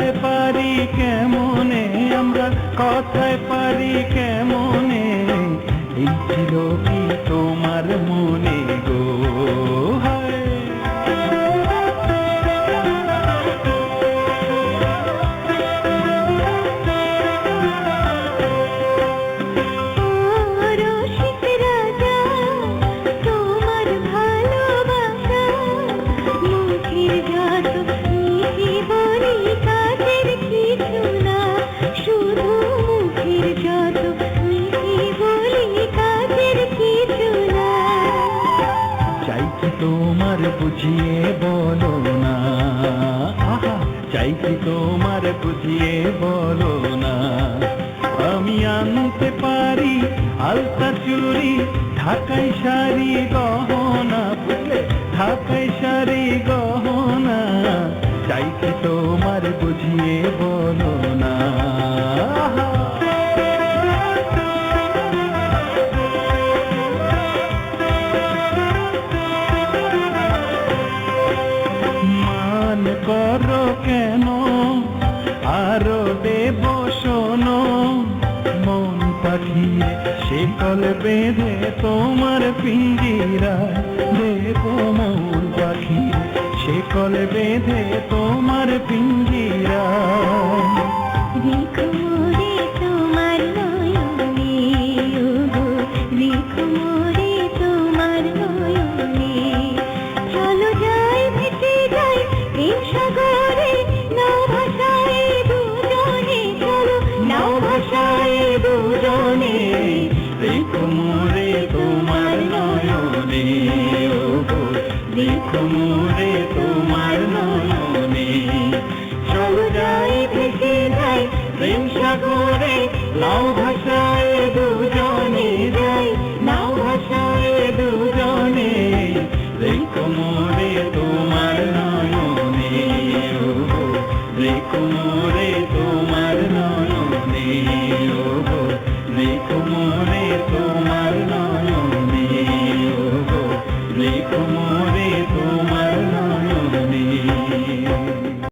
কথায় পারি কেমনে, আমরা কথায় পারি কেমনে, এই ছিল কি তোমার মনে গো? তোমার বুঝিয়ে বলো না, আহা চাই কি তোমার বুঝিয়ে বলো না, আমি আনতে পারি আলতা চুড়ি ঢাকাই শাড়ি গহনা, বুঝলে ঢাকাই শাড়ি গহনা, চাই কি তোমার বুঝিয়ে বলো না। করো কেন আরো দেব শোনো, মন পাখিয়ে শিকল বেঁধে তোমার পিঞ্জিরায় দেব, মন পাখিয়ে শিকল বেঁধে তোমার পিঞ্জিরায়। রেখো মোরে তোমার নয়নে, ওগো রেখো মোরে তোমার নয়নে, চলো যাই ভেসে যাই প্রেম সাগরে, নাও ভাসাই দুজনে, চলো নাও ভাসাই দুজনে। রেখো মোরে তোমার নয়নে, ওগো রেখো মোরে তোমার নয়নে, চলো যাই ভেসে যাই প্রেম সাগরে, নাও